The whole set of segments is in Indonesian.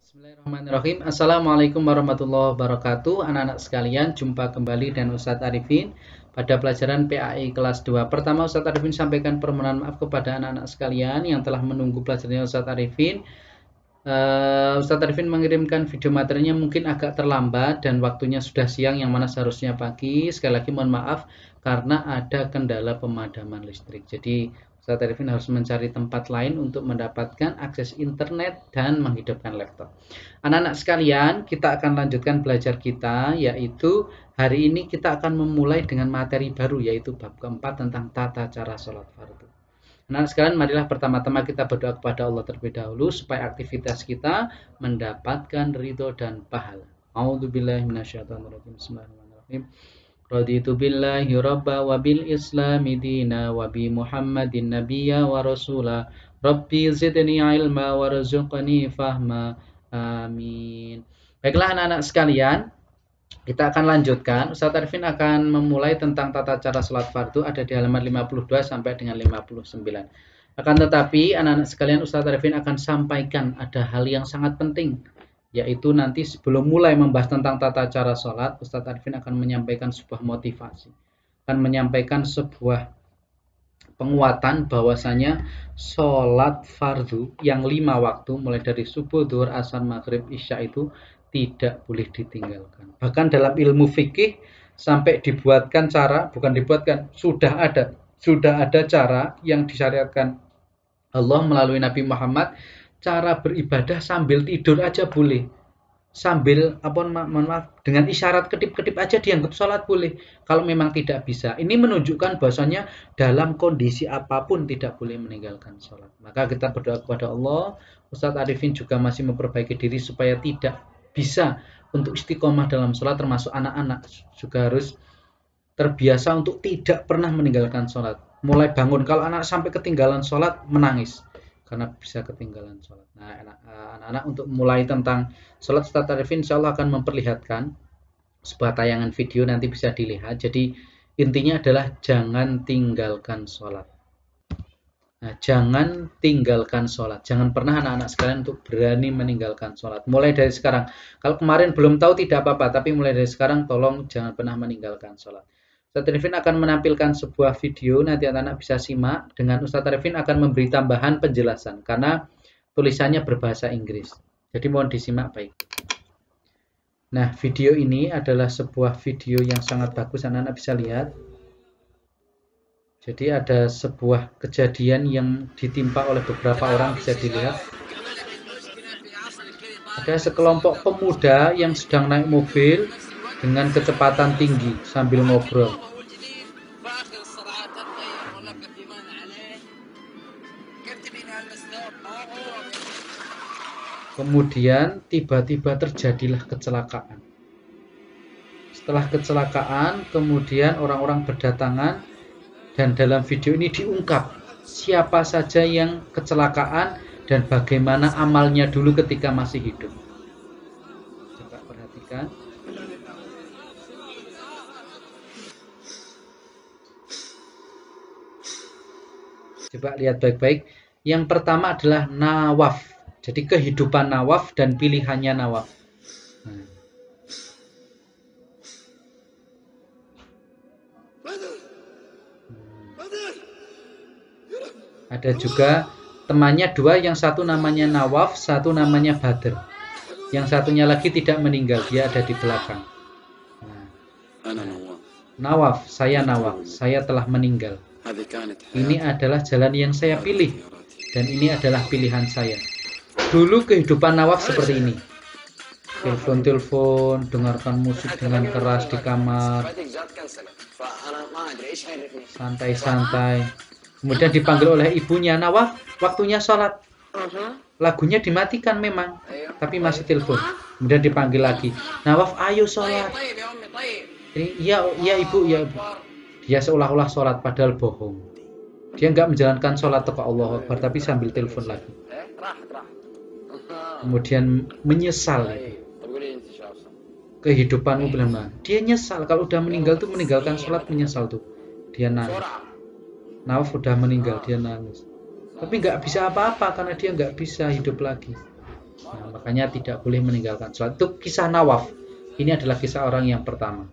Bismillahirrahmanirrahim. Assalamualaikum warahmatullahi wabarakatuh. Anak-anak sekalian, jumpa kembali dengan Ustadz Arifin pada pelajaran PAI kelas 2. Pertama, Ustadz Arifin sampaikan permohonan maaf kepada anak-anak sekalian yang telah menunggu pelajarannya Ustadz Arifin. Ustadz Arifin mengirimkan video materinya mungkin agak terlambat dan waktunya sudah siang yang mana seharusnya pagi. Sekali lagi mohon maaf karena ada kendala pemadaman listrik. Jadi Ustadz Arifin harus mencari tempat lain untuk mendapatkan akses internet dan menghidupkan laptop. Anak-anak sekalian, kita akan lanjutkan belajar kita, yaitu hari ini kita akan memulai dengan materi baru, yaitu bab keempat tentang tata cara sholat fardu. Anak-anak sekalian, marilah pertama-tama kita berdoa kepada Allah terlebih dahulu supaya aktivitas kita mendapatkan ridho dan pahala. A'udzubillahi minasyaitonirrajim. Bismillahirrahmanirrahim. Raditu billahi rabba wa bil islami dina wa bi muhammadin nabiyya wa rasula. Rabbi zidni ilma warzuqni fahma. Amin. Baiklah anak-anak sekalian, kita akan lanjutkan. Ustadz Arifin akan memulai tentang tata cara sholat fardu, ada di halaman 52 sampai dengan 59. Akan tetapi anak-anak sekalian, Ustadz Arifin akan sampaikan ada hal yang sangat penting, yaitu nanti sebelum mulai membahas tentang tata cara sholat, Ustadz Arifin akan menyampaikan sebuah motivasi, akan menyampaikan sebuah penguatan bahwasanya sholat fardu yang 5 waktu mulai dari subuh, zuhur, asar, maghrib, isya itu tidak boleh ditinggalkan. Bahkan dalam ilmu fikih sampai dibuatkan cara, bukan dibuatkan, sudah ada cara yang disyariatkan Allah melalui Nabi Muhammad, cara beribadah sambil tidur aja boleh. Sambil dengan isyarat kedip-kedip aja dianggap sholat boleh. Kalau memang tidak bisa, ini menunjukkan bahwasanya dalam kondisi apapun tidak boleh meninggalkan sholat. Maka kita berdoa kepada Allah. Ustadz Arifin juga masih memperbaiki diri supaya tidak bisa untuk istiqomah dalam sholat, termasuk anak-anak juga harus terbiasa untuk tidak pernah meninggalkan sholat. Mulai bangun, kalau anak sampai ketinggalan sholat menangis karena bisa ketinggalan sholat. Nah, anak-anak untuk mulai tentang sholat, Ustadz Arifin insya Allah akan memperlihatkan sebuah tayangan video, nanti bisa dilihat. Jadi intinya adalah jangan tinggalkan sholat. Nah, jangan tinggalkan sholat. Jangan pernah anak-anak sekalian untuk berani meninggalkan sholat. Mulai dari sekarang. Kalau kemarin belum tahu tidak apa-apa, tapi mulai dari sekarang tolong jangan pernah meninggalkan sholat. Ustadz Arifin akan menampilkan sebuah video, nanti anak-anak bisa simak. Dengan Ustadz Arifin akan memberi tambahan penjelasan, karena tulisannya berbahasa Inggris. Jadi mohon disimak baik. Nah, video ini adalah sebuah video yang sangat bagus, anak-anak bisa lihat. Jadi ada sebuah kejadian yang ditimpa oleh beberapa orang, bisa dilihat. Ada sekelompok pemuda yang sedang naik mobil dengan kecepatan tinggi sambil ngobrol. Kemudian tiba-tiba terjadilah kecelakaan. Setelah kecelakaan, kemudian orang-orang berdatangan. Dan dalam video ini diungkap siapa saja yang kecelakaan dan bagaimana amalnya dulu ketika masih hidup. Coba perhatikan. Coba lihat baik-baik. Yang pertama adalah Nawaf. Jadi kehidupan Nawaf dan pilihannya Nawaf. Ada juga temannya dua, yang satu namanya Nawaf, satu namanya Badr. Yang satunya lagi tidak meninggal, dia ada di belakang. Nawaf, saya telah meninggal. Ini adalah jalan yang saya pilih dan ini adalah pilihan saya. Dulu kehidupan Nawaf seperti ini. Telepon, dengarkan musik dengan keras di kamar. Santai-santai. Kemudian dipanggil oleh ibunya, Nawaf, waktunya sholat. Lagunya dimatikan memang, tapi masih telepon. Kemudian dipanggil lagi, Nawaf, ayo sholat. Iya ibu, ya ibu. Dia seolah-olah sholat, padahal bohong. Dia nggak menjalankan sholat ke Allah Akbar, tapi sambil telepon lagi. Kemudian menyesal. Kehidupanmu benar. Dia nyesal, kalau udah meninggal tuh meninggalkan sholat, menyesal tuh. Dia nangis. Nawaf udah meninggal, dia nangis. Tapi nggak bisa apa-apa karena dia nggak bisa hidup lagi. Nah, makanya tidak boleh meninggalkan sholat. Itu kisah Nawaf. Ini adalah kisah orang yang pertama.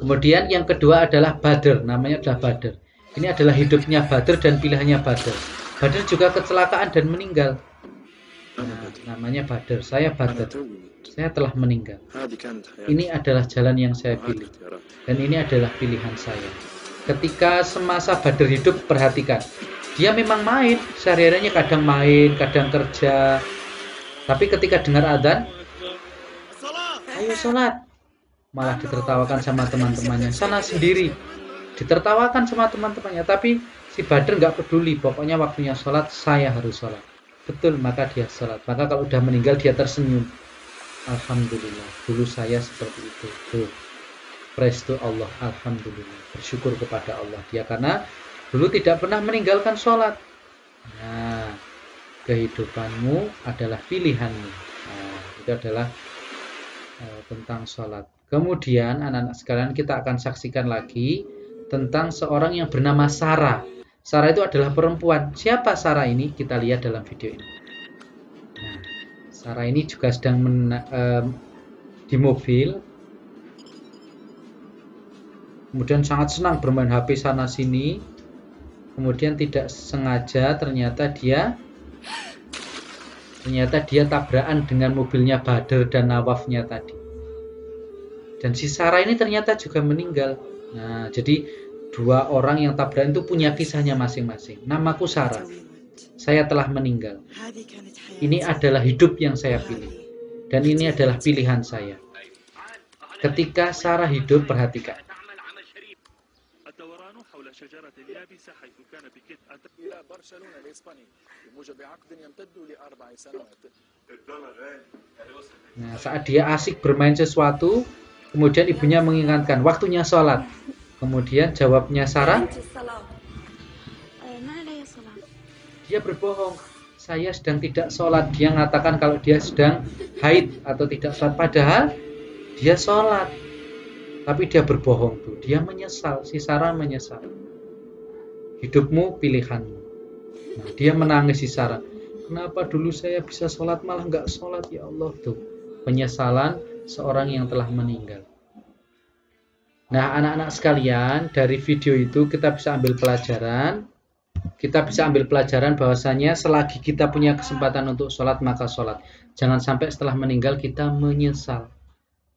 Kemudian yang kedua adalah Badr. Namanya adalah Badr. Ini adalah hidupnya Badr dan pilihannya Badr. Badr juga kecelakaan dan meninggal. Nah, namanya Badr. Saya Badr. Saya telah meninggal. Ini adalah jalan yang saya pilih. Dan ini adalah pilihan saya. Ketika semasa Badr hidup, perhatikan. Dia memang main. Sehari-harinya kadang main, kadang kerja. Tapi ketika dengar adzan, ayo sholat. Malah ditertawakan sama teman-temannya. Sana sendiri. Ditertawakan sama teman-temannya. Tapi si Badr nggak peduli. Pokoknya waktunya sholat, saya harus sholat. Betul, maka dia sholat. Maka kalau udah meninggal, dia tersenyum. Alhamdulillah, dulu saya seperti itu. Tuh, praise to Allah, alhamdulillah. Bersyukur kepada Allah. Dia karena dulu tidak pernah meninggalkan sholat. Nah, kehidupanmu adalah pilihanmu. Nah, itu adalah tentang sholat. Kemudian anak-anak sekalian, kita akan saksikan lagi tentang seorang yang bernama Sarah. Sarah itu adalah perempuan. Siapa Sarah ini? Kita lihat dalam video ini. Nah, Sarah ini juga sedang di mobil. Kemudian sangat senang bermain HP sana sini. Kemudian tidak sengaja ternyata dia tabrakan dengan mobilnya Badr dan Nawafnya tadi. Dan si Sarah ini ternyata juga meninggal. Nah, jadi dua orang yang tabrakan itu punya kisahnya masing-masing. Namaku Sarah. Saya telah meninggal. Ini adalah hidup yang saya pilih. Dan ini adalah pilihan saya. Ketika Sarah hidup, perhatikan. Nah, saat dia asik bermain sesuatu, kemudian ibunya mengingatkan, waktunya sholat. Kemudian jawabnya Sarah, dia berbohong. Saya sedang tidak sholat. Dia mengatakan kalau dia sedang haid atau tidak sholat. Padahal dia sholat. Tapi dia berbohong tuh. Dia menyesal. Si Sarah menyesal. Hidupmu pilihanmu. Nah, dia menangis si Sarah. Kenapa dulu saya bisa sholat malah nggak sholat, ya Allah tuh. Penyesalan seorang yang telah meninggal. Nah, anak-anak sekalian, dari video itu kita bisa ambil pelajaran. Kita bisa ambil pelajaran bahwasanya selagi kita punya kesempatan untuk sholat, maka sholat. Jangan sampai setelah meninggal kita menyesal.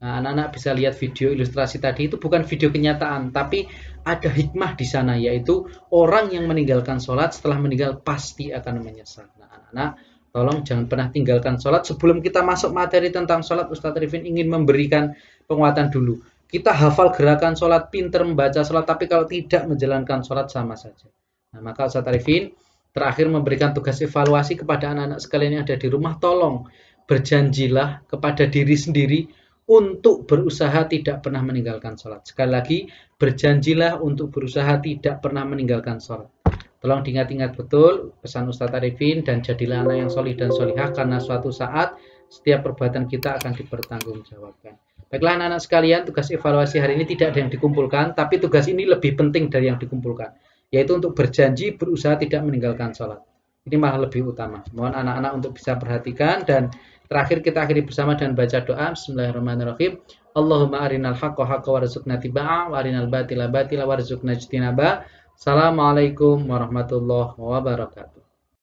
Nah, anak-anak bisa lihat video ilustrasi tadi, itu bukan video kenyataan, tapi ada hikmah di sana, yaitu orang yang meninggalkan sholat setelah meninggal pasti akan menyesal. Nah, anak-anak, tolong jangan pernah tinggalkan sholat. Sebelum kita masuk materi tentang sholat, Ustadz Arifin ingin memberikan penguatan dulu. Kita hafal gerakan sholat, pinter membaca sholat, tapi kalau tidak menjalankan sholat sama saja. Nah, maka Ustadz Arifin terakhir memberikan tugas evaluasi kepada anak-anak sekalian yang ada di rumah. Tolong berjanjilah kepada diri sendiri untuk berusaha tidak pernah meninggalkan sholat. Sekali lagi, berjanjilah untuk berusaha tidak pernah meninggalkan sholat. Tolong diingat-ingat betul pesan Ustadz Arifin dan jadilah anak yang solih dan solihah, karena suatu saat setiap perbuatan kita akan dipertanggungjawabkan. Baiklah anak-anak sekalian, tugas evaluasi hari ini tidak ada yang dikumpulkan, tapi tugas ini lebih penting dari yang dikumpulkan, yaitu untuk berjanji berusaha tidak meninggalkan sholat. Ini malah lebih utama. Mohon anak-anak untuk bisa perhatikan, dan terakhir kita akhiri bersama dengan baca doa. Bismillahirrahmanirrahim. Allahumma arinal haqqa haqqa warzuqna tibaa wa arinal batila batila warzuqna ijtinaba. Assalamualaikum warahmatullahi wabarakatuh.